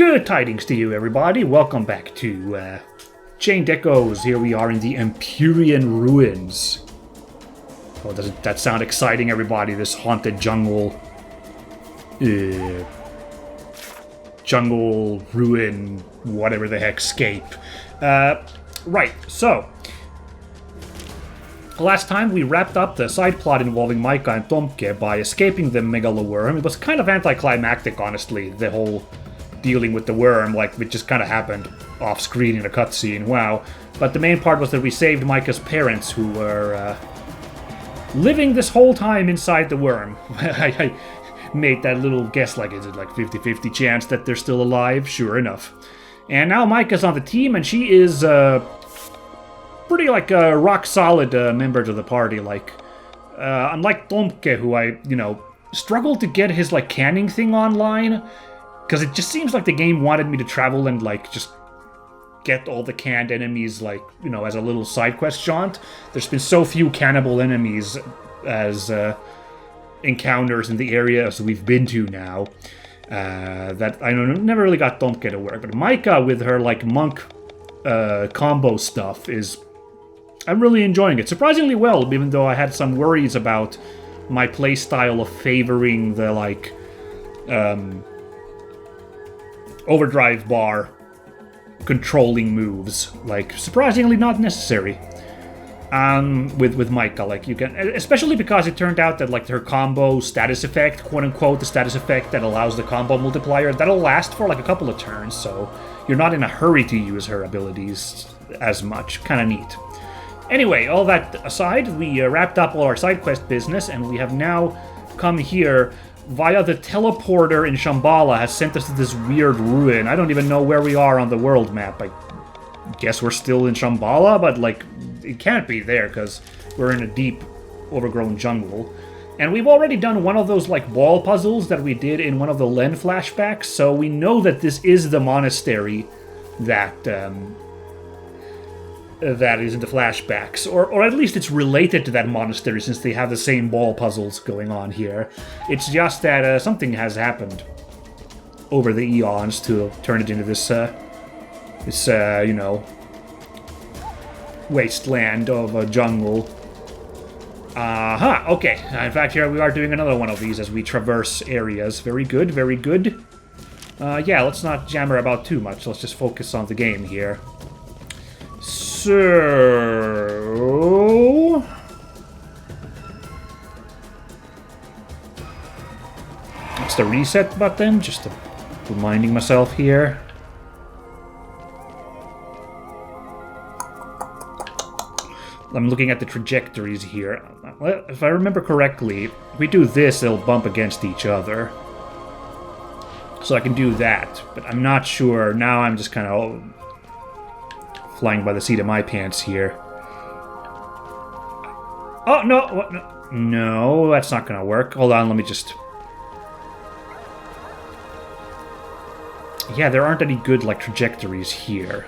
Good tidings to you, everybody. Welcome back to Chained Echoes. Here we are in the Empyrean Ruins. Oh, doesn't that sound exciting, everybody? This haunted jungle... jungle, ruin, whatever the heck, scape. Right, so... Last time we wrapped up the side plot involving Micah and Tomke by escaping the Megaloworm. It was kind of anticlimactic, honestly, the whole dealing with the worm, like it just kind of happened off-screen in a cutscene, wow. But the main part was that we saved Micah's parents, who were living this whole time inside the worm. I made that little guess, like, is it like 50-50 chance that they're still alive? Sure enough. And now Micah's on the team, and she is pretty, like, a rock-solid member to the party. Like, unlike Tomke, who I, struggled to get his, like, canning thing online, because it just seems like the game wanted me to travel and, like, just get all the canned enemies, like, as a little side quest jaunt. There's been so few cannibal enemies as encounters in the areas we've been to now that I never really got Tomke to work. But Micah, with her, like, monk combo stuff, I'm really enjoying it. Surprisingly well, even though I had some worries about my playstyle of favoring the, like, overdrive bar controlling moves. Like, surprisingly not necessary with Micah. Like, you can, especially because it turned out that, like, her combo status effect, quote unquote, the status effect that allows the combo multiplier, that'll last for like a couple of turns, so you're not in a hurry to use her abilities as much. Kind of neat. Anyway, all that aside, we wrapped up all our side quest business, and we have now come here via the teleporter in Shambhala has sent us to this weird ruin. I don't even know where we are on the world map. I guess we're still in Shambhala, but, like, it can't be there because we're in a deep, overgrown jungle. And we've already done one of those, like, wall puzzles that we did in one of the Len flashbacks, so we know that this is the monastery that is in the flashbacks, or at least it's related to that monastery, since they have the same ball puzzles going on here. It's just that something has happened over the eons to turn it into this wasteland of a jungle. Okay. In fact, here we are doing another one of these as we traverse areas. Very good, very good. Yeah, let's not jammer about too much. Let's just focus on the game here. So... That's the reset button, just reminding myself here. I'm looking at the trajectories here. Well, if I remember correctly, if we do this, they'll bump against each other. So I can do that, but I'm not sure. Now I'm just kind of flying by the seat of my pants here. Oh, no! What? No, that's not gonna work. Hold on, let me just... Yeah, there aren't any good, like, trajectories here.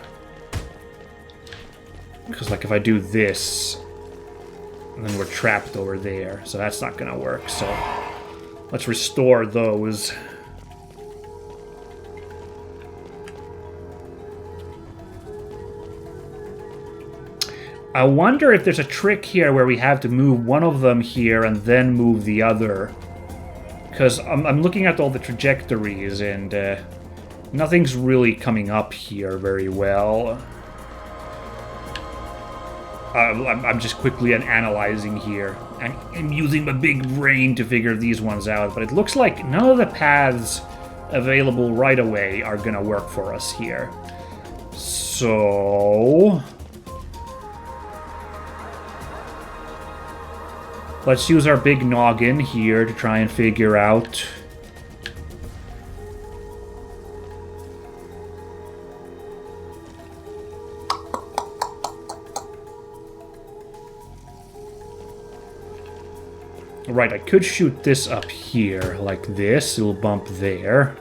Because, like, if I do this, then we're trapped over there. So that's not gonna work, so... Let's restore those. I wonder if there's a trick here where we have to move one of them here and then move the other. Because I'm looking at all the trajectories and nothing's really coming up here very well. I'm just quickly analyzing here. I'm using my big brain to figure these ones out, but it looks like none of the paths available right away are gonna work for us here. So... let's use our big noggin here to try and figure out... Right, I could shoot this up here, like this. It'll bump there.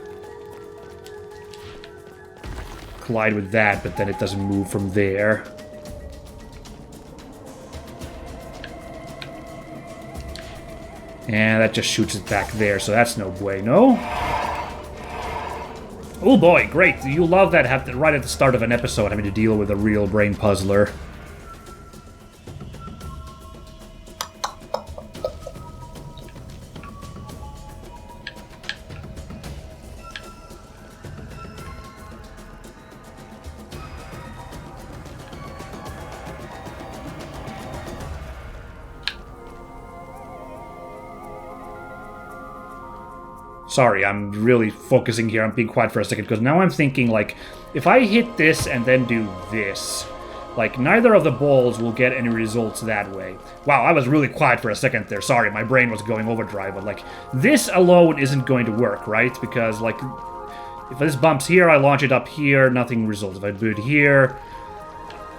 Collide with that, but then it doesn't move from there. And that just shoots it back there, so that's no bueno. Oh boy, great. You love that right at the start of an episode having to deal with a real brain puzzler. Sorry, I'm really focusing here. I'm being quiet for a second, because now I'm thinking, like, if I hit this and then do this, like, neither of the balls will get any results that way. Wow, I was really quiet for a second there. Sorry, my brain was going overdrive, but, like, this alone isn't going to work, right? Because, like, if this bumps here, I launch it up here, nothing results. If I do it here,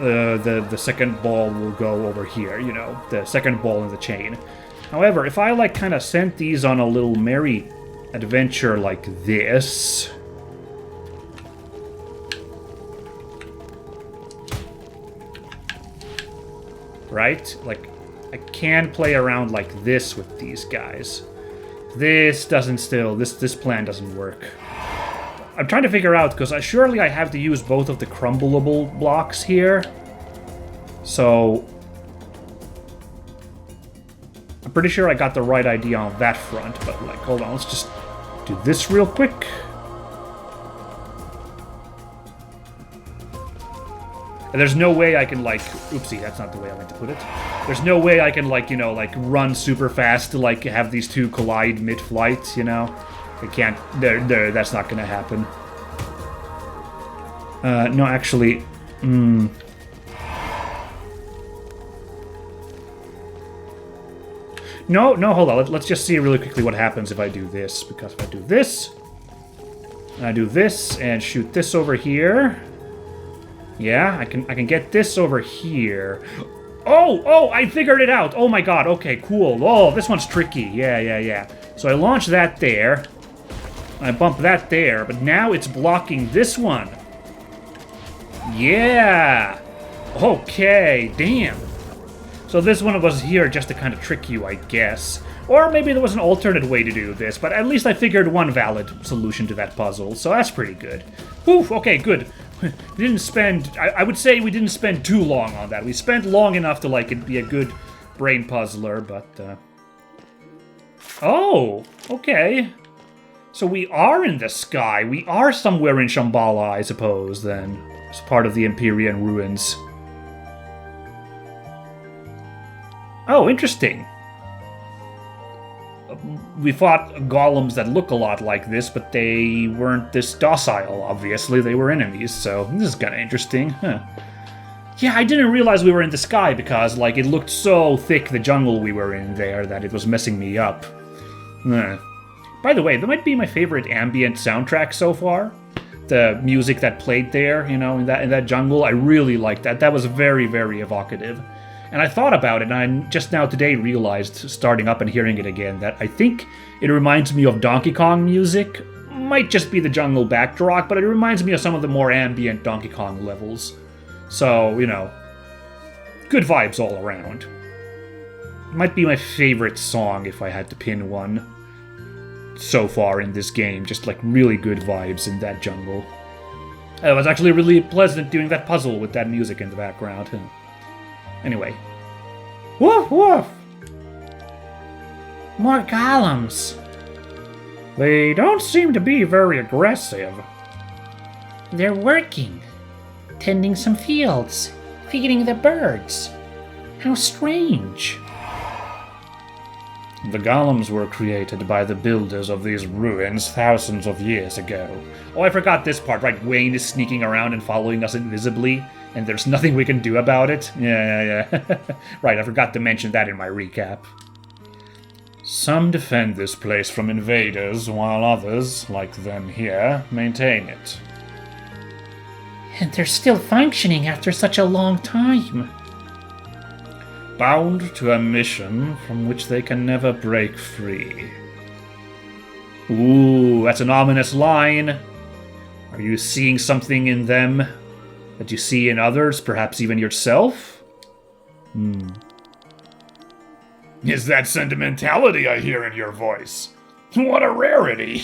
the second ball will go over here, you know, the second ball in the chain. However, if I, like, kind of sent these on a little merry adventure like this, right? Like, I can play around like this with these guys. This plan doesn't work. I'm trying to figure out, because surely I have to use both of the crumbleable blocks here. So I'm pretty sure I got the right idea on that front, but, like, hold on, let's just do this real quick. And there's no way I can, like... Oopsie, that's not the way I meant to put it. There's no way I can, like, you know, like, run super fast to, like, have these two collide mid-flight, you know? I can't... That's not gonna happen. No, actually... No, hold on. Let's just see really quickly what happens if I do this. Because if I do this, and I do this, and shoot this over here... Yeah, I can get this over here. Oh, I figured it out. Oh my god, okay, cool. Oh, this one's tricky. Yeah. So I launch that there. I bump that there, but now it's blocking this one. Yeah. Okay, damn. So this one was here just to kind of trick you, I guess. Or maybe there was an alternate way to do this, but at least I figured one valid solution to that puzzle, so that's pretty good. Whew, okay, good. We didn't spend... I would say we didn't spend too long on that. We spent long enough to, like, it be a good brain puzzler, but... Oh, okay. So we are in the sky. We are somewhere in Shambhala, I suppose, then. As part of the Empyrean ruins. Oh, interesting. We fought golems that look a lot like this, but they weren't this docile, obviously. They were enemies, so this is kind of interesting. Huh. Yeah, I didn't realize we were in the sky because, like, it looked so thick, the jungle we were in there, that it was messing me up. By the way, that might be my favorite ambient soundtrack so far. The music that played there, you know, in that jungle, I really liked that. That was very, very evocative. And I thought about it, and I just now today realized, starting up and hearing it again, that I think it reminds me of Donkey Kong music. Might just be the jungle backdrop, but it reminds me of some of the more ambient Donkey Kong levels. So, you know, good vibes all around. It might be my favorite song if I had to pin one so far in this game. Just, like, really good vibes in that jungle. It was actually really pleasant doing that puzzle with that music in the background. Anyway. Woof, woof! More golems. They don't seem to be very aggressive. They're working. Tending some fields. Feeding the birds. How strange. The golems were created by the builders of these ruins thousands of years ago. Oh, I forgot this part, right? Wayne is sneaking around and following us invisibly, and there's nothing we can do about it? Yeah. Right, I forgot to mention that in my recap. Some defend this place from invaders, while others, like them here, maintain it. And they're still functioning after such a long time. Bound to a mission from which they can never break free. Ooh, that's an ominous line. Are you seeing something in them that you see in others, perhaps even yourself? Is that sentimentality I hear in your voice? What a rarity!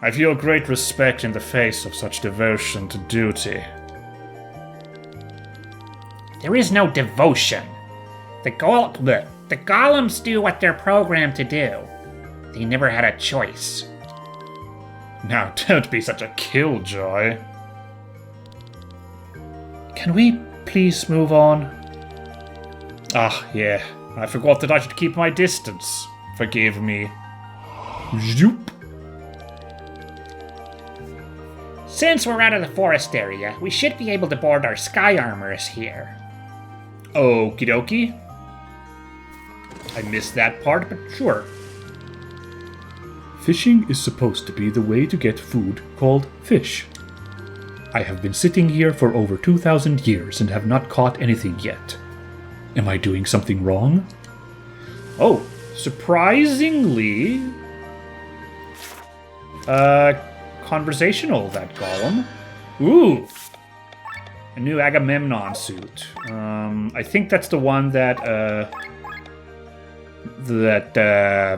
I feel great respect in the face of such devotion to duty. There is no devotion. The golems do what they're programmed to do. They never had a choice. Now, don't be such a killjoy. Can we please move on? Ah, yeah. I forgot that I should keep my distance. Forgive me. Zoop. Since we're out of the forest area, we should be able to board our sky armors here. Okie dokie. I missed that part, but sure. Fishing is supposed to be the way to get food called fish. I have been sitting here for over 2,000 years and have not caught anything yet. Am I doing something wrong? Oh, surprisingly... conversational, that golem. Ooh! A new Agamemnon suit. I think that's the one that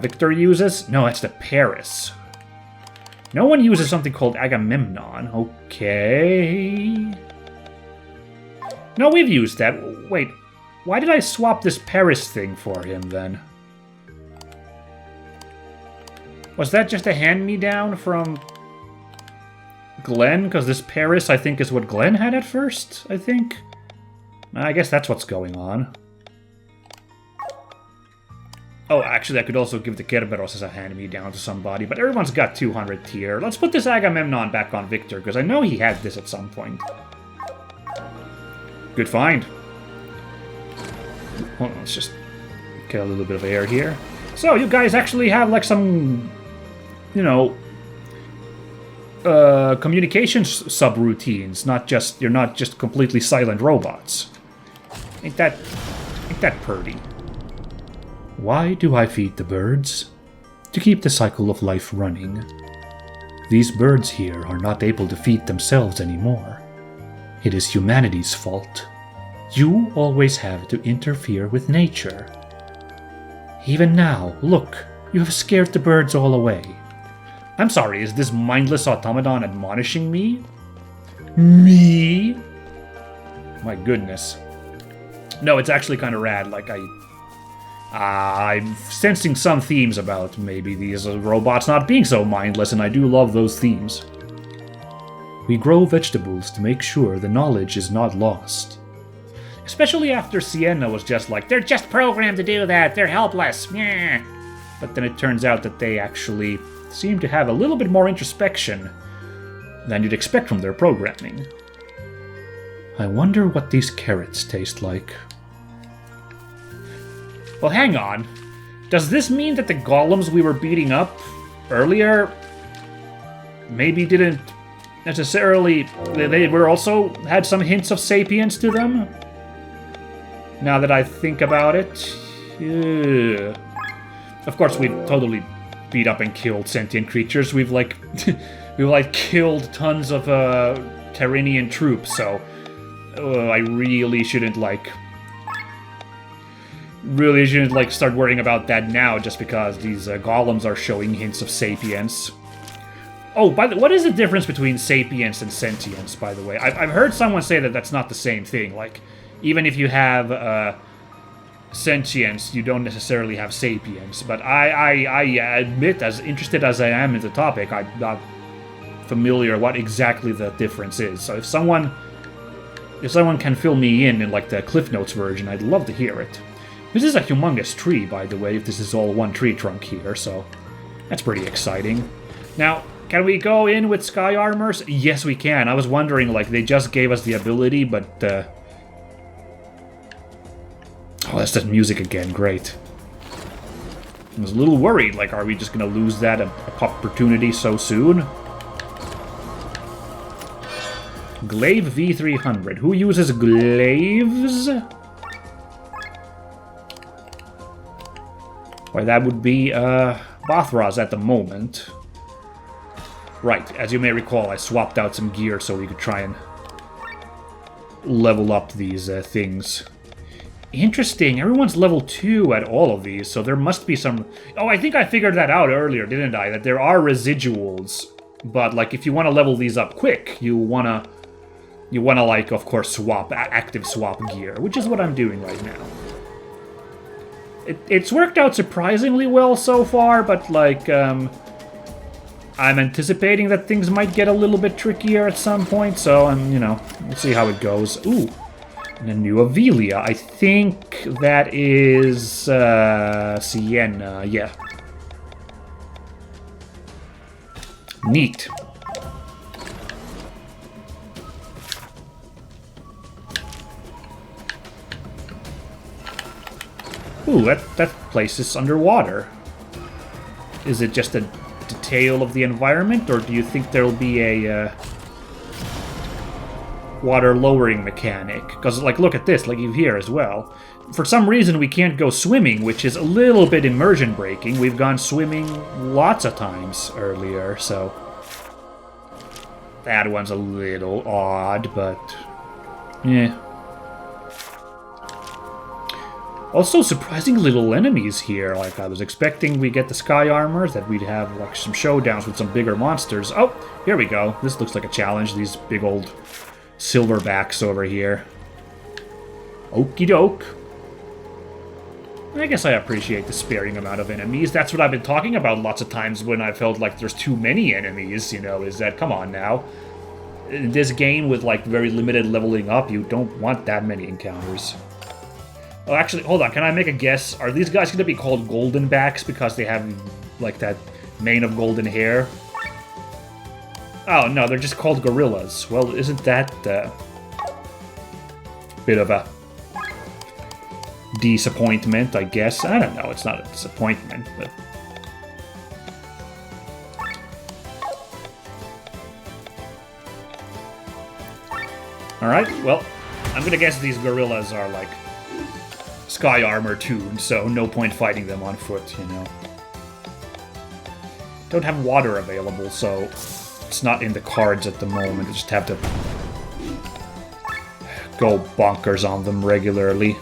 Victor uses. No, that's the Paris. No one uses something called Agamemnon. Okay. No, we've used that. Wait, why did I swap this Paris thing for him then? Was that just a hand-me-down from Glenn? Because this Paris, I think, is what Glenn had at first, I think. I guess that's what's going on. Oh, actually, I could also give the Kerberos as a hand-me-down to somebody, but everyone's got 200 tier. Let's put this Agamemnon back on Victor, because I know he had this at some point. Good find. Hold on, let's just get a little bit of air here. So, you guys actually have, like, some, you know, communications subroutines, you're not just completely silent robots. Ain't that purty? Why do I feed the birds? To keep the cycle of life running. These birds here are not able to feed themselves anymore. It is humanity's fault. You always have to interfere with nature. Even now, look, you have scared the birds all away. I'm sorry, is this mindless automaton admonishing me? Me? My goodness. No, it's actually kind of rad, like I'm sensing some themes about maybe these robots not being so mindless, and I do love those themes. We grow vegetables to make sure the knowledge is not lost. Especially after Sienna was just like, they're just programmed to do that, they're helpless, yeah. But then it turns out that they actually seem to have a little bit more introspection than you'd expect from their programming. I wonder what these carrots taste like. Well, hang on. Does this mean that the golems we were beating up earlier maybe didn't necessarily... They were also had some hints of sapience to them? Now that I think about it... Yeah. Of course, we've totally beat up and killed sentient creatures. We've, like... we've, like, killed tons of, Terranian troops, so... I really shouldn't, like... Really shouldn't, like, start worrying about that now just because these golems are showing hints of sapience. Oh, by the what is the difference between sapience and sentience, by the way? I've heard someone say that that's not the same thing. Like, even if you have sentience, you don't necessarily have sapience. But I admit, as interested as I am in the topic, I'm not familiar what exactly the difference is. So if someone can fill me in like the Cliff Notes version, I'd love to hear it. This is a humongous tree, by the way, if this is all one tree trunk here, so that's pretty exciting. Now, can we go in with sky armors? Yes, we can. I was wondering, like, they just gave us the ability, but, Oh, that's that music again. Great. I was a little worried, like, are we just gonna lose that opportunity so soon? Glaive V300. Who uses glaives? Why, that would be, Bothraz at the moment. Right, as you may recall, I swapped out some gear so we could try and level up these, things. Interesting, everyone's level 2 at all of these, so there must be some... Oh, I think I figured that out earlier, didn't I? That there are residuals But like, if you want to level these up quick, you wanna like, of course, swap active swap gear, which is what I'm doing right now. It's worked out surprisingly well so far, but like, I'm anticipating that things might get a little bit trickier at some point. So you know, we'll see how it goes. Ooh, and a new Avelia. I think that is Sienna. Yeah. Neat. Ooh, that place is underwater. Is it just a detail of the environment, or do you think there'll be a water lowering mechanic? Because, like, look at this, like you here as well. For some reason, we can't go swimming, which is a little bit immersion breaking. We've gone swimming lots of times earlier, so that one's a little odd, but yeah. Also, surprising little enemies here. Like, I was expecting we get the sky armors, that we'd have like some showdowns with some bigger monsters. Oh, here we go. This looks like a challenge. These big old silverbacks over here. Okie doke. I guess I appreciate the sparing amount of enemies. That's what I've been talking about lots of times when I felt like there's too many enemies, you know, is that, come on now. In this game with, like, very limited leveling up, you don't want that many encounters. Oh, actually, hold on, can I make a guess? Are these guys going to be called golden backs because they have, like, that mane of golden hair? Oh, no, they're just called gorillas. Well, isn't that bit of a disappointment, I guess? I don't know, it's not a disappointment, but... Alright, well, I'm gonna guess these gorillas are, like, sky armor tuned, so no point fighting them on foot, you know. Don't have water available, so it's not in the cards at the moment. I just have to go bonkers on them regularly.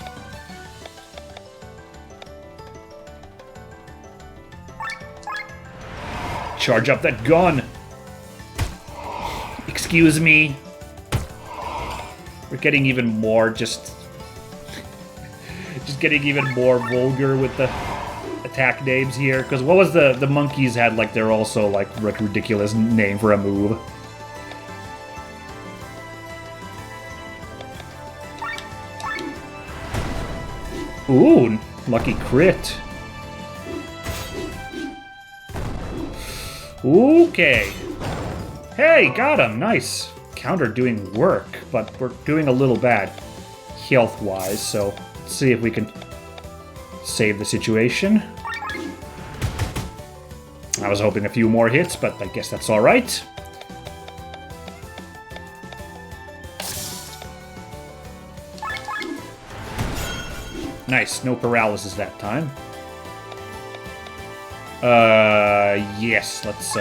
Charge up that gun! Excuse me. We're getting even more just getting even more vulgar with the attack names here. Because what was the monkeys had, like, they're also, like, ridiculous name for a move. Ooh, lucky crit. Okay. Hey, got him, nice. Counter doing work, but we're doing a little bad health-wise, so let's see if we can save the situation. I was hoping a few more hits, but I guess that's alright. Nice, no paralysis that time. Yes, let's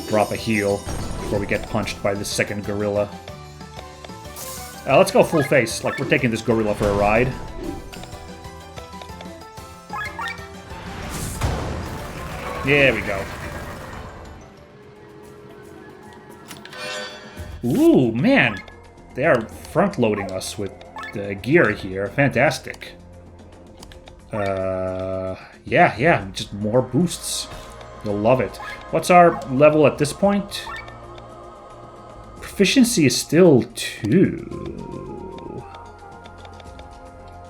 drop a heal before we get punched by this second gorilla. Let's go full face, like we're taking this gorilla for a ride. There we go. Ooh, man! They are front-loading us with gear here. Fantastic. Yeah, just more boosts. You'll love it. What's our level at this point? Proficiency is still 2.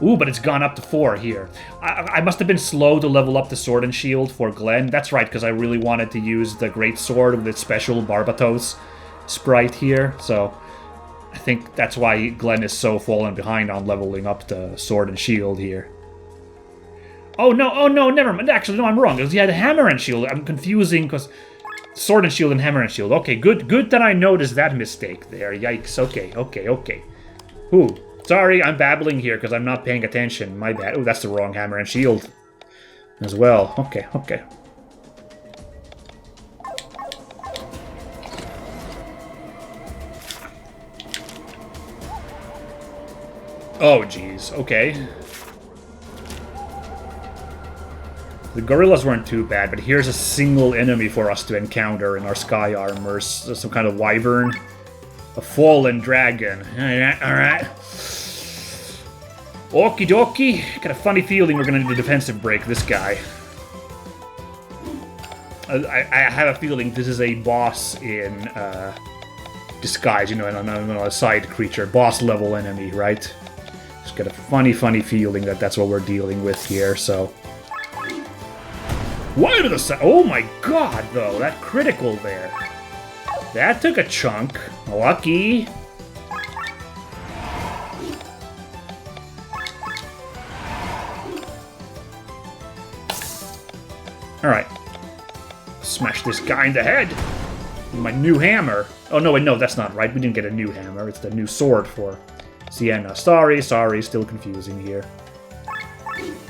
Ooh, but it's gone up to 4 here. I must have been slow to level up the sword and shield for Glenn. That's right, because I really wanted to use the great sword with its special Barbatos sprite here. So I think that's why Glenn is so fallen behind on leveling up the sword and shield here. Oh no, never mind. Actually, no, I'm wrong. He had a hammer and shield. I'm confusing because sword and shield and hammer and shield. Okay, good that I noticed that mistake there. Yikes. Okay. Ooh, sorry, I'm babbling here because I'm not paying attention. My bad. Oh, that's the wrong hammer and shield as well. Okay. Oh, geez. Okay. The gorillas weren't too bad, but here's a single enemy for us to encounter in our sky armors. Some kind of wyvern. A fallen dragon. Alright. Okie dokie. Got a funny feeling we're gonna need a defensive break this guy. I have a feeling this is a boss in disguise, you know, a side creature. Boss level enemy, right? Just got a funny feeling that that's what we're dealing with here, so... Why did the... Oh my god, though! That critical there. That took a chunk. Lucky. Alright. Smash this guy in the head with my new hammer. Oh, no, wait, no, that's not right. We didn't get a new hammer. It's the new sword for Sienna. Sorry, still confusing here.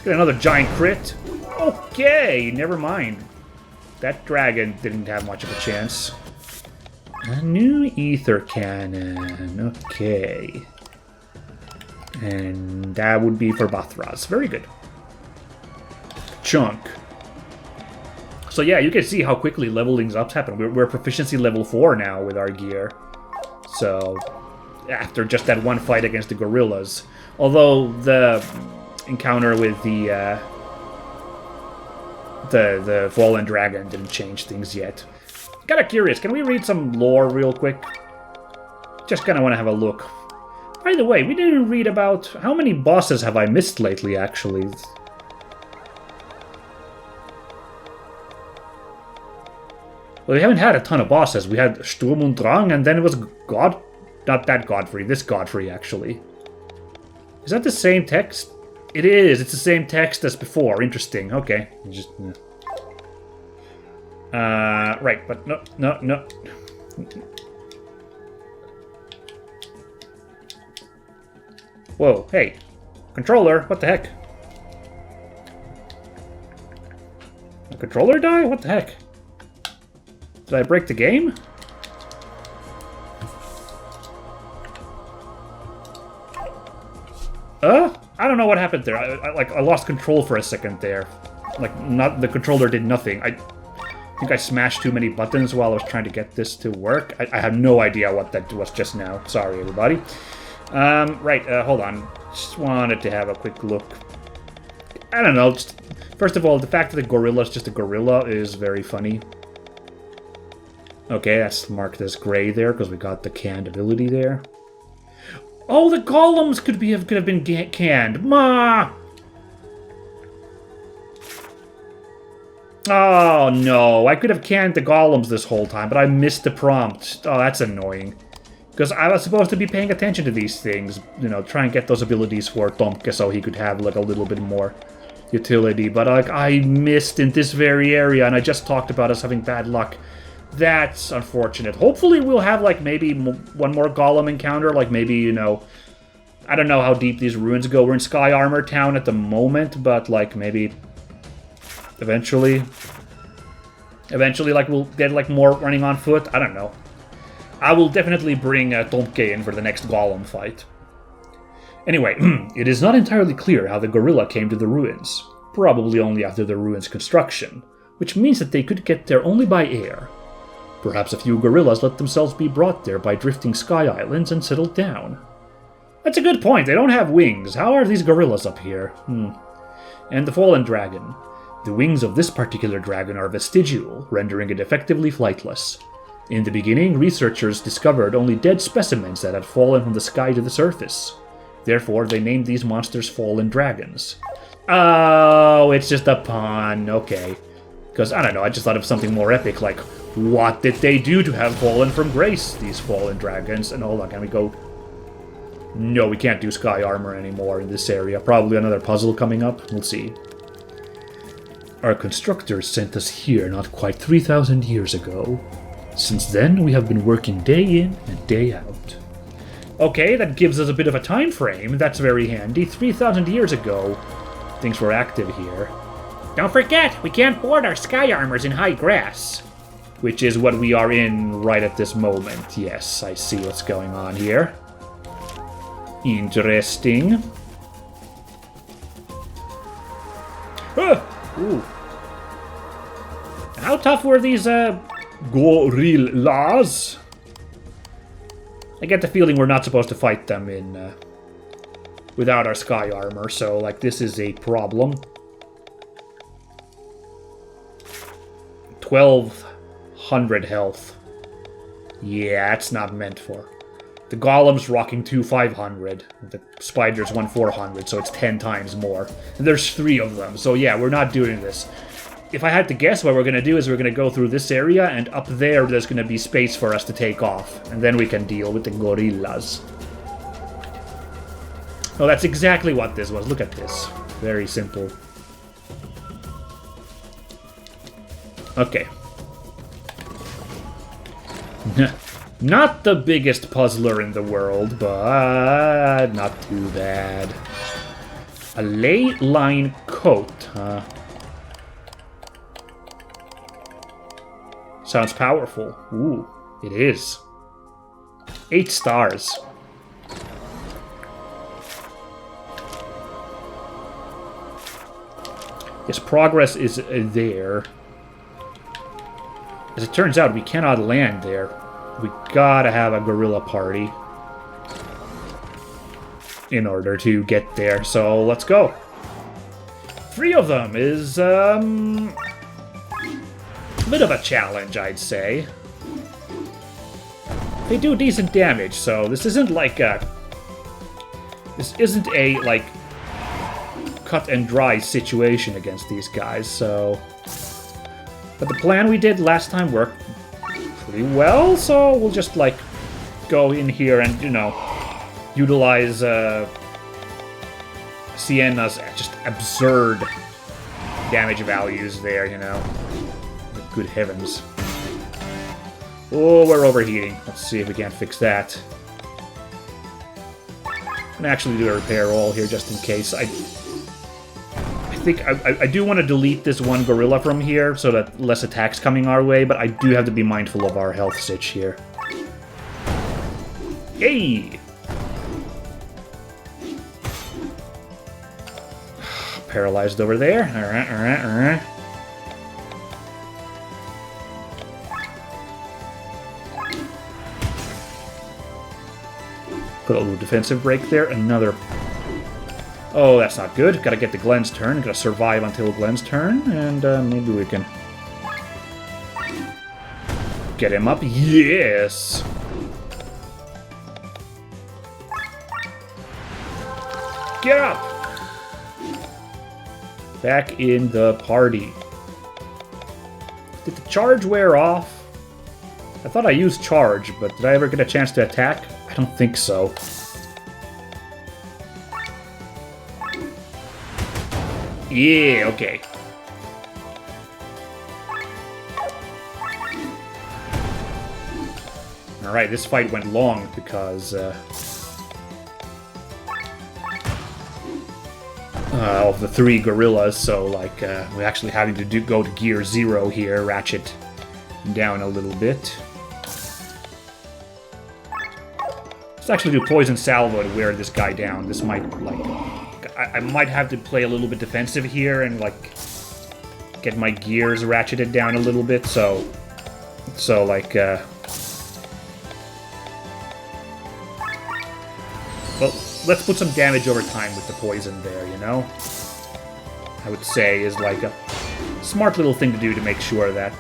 Get another giant crit. Okay, never mind. That dragon didn't have much of a chance. A new ether cannon. Okay. And that would be for Bathraz. Very good. Chunk. So yeah, you can see how quickly leveling ups happen. We're proficiency level 4 now with our gear. So, after just that one fight against the gorillas. Although the encounter with the fallen dragon didn't change things yet. Kinda curious, can we read some lore real quick? Just kinda wanna have a look. By the way, we didn't read about... How many bosses have I missed lately, actually? Well, we haven't had a ton of bosses. We had Sturm und Drang, and then it was God... Not that Godfrey, this Godfrey, actually. Is that the same text? It is, it's the same text as before. Interesting, okay. Just... right, but no. Whoa, hey. Controller, what the heck? The controller die? What the heck? Did I break the game? I don't know what happened there. I lost control for a second there. The controller did nothing. I think I smashed too many buttons while I was trying to get this to work. I have no idea what that was just now. Sorry, everybody. Right, hold on. Just wanted to have a quick look. I don't know. First of all, the fact that the gorilla is just a gorilla is very funny. Okay, that's marked as gray there because we got the canned ability there. Oh, the golems could have been canned. Ma! Oh, no. I could have canned the golems this whole time, but I missed the prompt. Oh, that's annoying. Because I was supposed to be paying attention to these things. You know, try and get those abilities for Tomke so he could have, a little bit more utility. But, I missed in this very area, and I just talked about us having bad luck. That's unfortunate. Hopefully we'll have, maybe one more golem encounter. Maybe, you know... I don't know how deep these ruins go. We're in Sky Armor Town at the moment, but, maybe... Eventually, we'll get, more running on foot. I don't know. I will definitely bring Tomke in for the next golem fight. Anyway, it is not entirely clear how the gorilla came to the ruins. Probably only after the ruins' construction, which means that they could get there only by air. Perhaps a few gorillas let themselves be brought there by drifting sky islands and settled down. That's a good point. They don't have wings. How are these gorillas up here? And the fallen dragon. The wings of this particular dragon are vestigial, rendering it effectively flightless. In the beginning, researchers discovered only dead specimens that had fallen from the sky to the surface. Therefore, they named these monsters fallen dragons. Oh, it's just a pun. Okay. Because, I don't know, I just thought of something more epic, like, what did they do to have fallen from grace, these fallen dragons? And hold on, can we go... No, we can't do sky armor anymore in this area. Probably another puzzle coming up. We'll see. Our constructors sent us here not quite 3,000 years ago. Since then, we have been working day in and day out. Okay, that gives us a bit of a time frame. That's very handy. 3,000 years ago, things were active here. Don't forget, we can't board our sky armors in high grass. Which is what we are in right at this moment. Yes, I see what's going on here. Interesting. Ah! Ooh. How tough were these, gorillas? I get the feeling we're not supposed to fight them in, without our sky armor, so, like, this is a problem. 1200 health. Yeah, that's not meant for. The golem's rocking 500. The spider's 400, so it's 10 times more. And there's 3 of them, so yeah, we're not doing this. If I had to guess, what we're going to do is we're going to go through this area, and up there's going to be space for us to take off. And then we can deal with the gorillas. Oh, that's exactly what this was. Look at this. Very simple. Okay. Not the biggest puzzler in the world, but not too bad. A ley line coat, huh? Sounds powerful. Ooh, it is. 8 stars. Yes, progress is there. As it turns out, we cannot land there. We gotta have a gorilla party in order to get there, so let's go. 3 of them is, a bit of a challenge, I'd say. They do decent damage, so this isn't like a... This isn't a, like, cut and dry situation against these guys, so... But the plan we did last time worked pretty well, so we'll just, like, go in here and, you know, utilize Sienna's just absurd damage values there, you know. Good heavens. Oh, we're overheating. Let's see if we can't fix that. I'm gonna actually do a repair roll here just in case. I think I do want to delete this one gorilla from here so that less attacks coming our way, but I do have to be mindful of our health sitch here. Yay! Paralyzed over there. Alright, alright, alright. Put a little defensive break there. Another... Oh, that's not good. Gotta get to Glenn's turn. Gotta survive until Glenn's turn, and maybe we can get him up. Yes! Get up! Back in the party. Did the charge wear off? I thought I used charge, but did I ever get a chance to attack? I don't think so. Yeah, okay. Alright, this fight went long because of the 3 gorillas, so like we're actually having to go to gear 0 here, ratchet down a little bit. Let's actually do poison salvo to wear this guy down. This might, like... I might have to play a little bit defensive here and, like, get my gears ratcheted down a little bit, so like, well, let's put some damage over time with the poison there, you know? I would say is, like, a smart little thing to do to make sure that,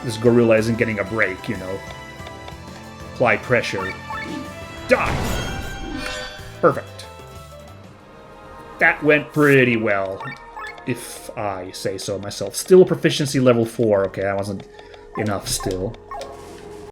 this gorilla isn't getting a break, you know? Apply pressure. Die! Perfect. That went pretty well, if I say so myself. Still proficiency level 4. Okay, that wasn't enough still.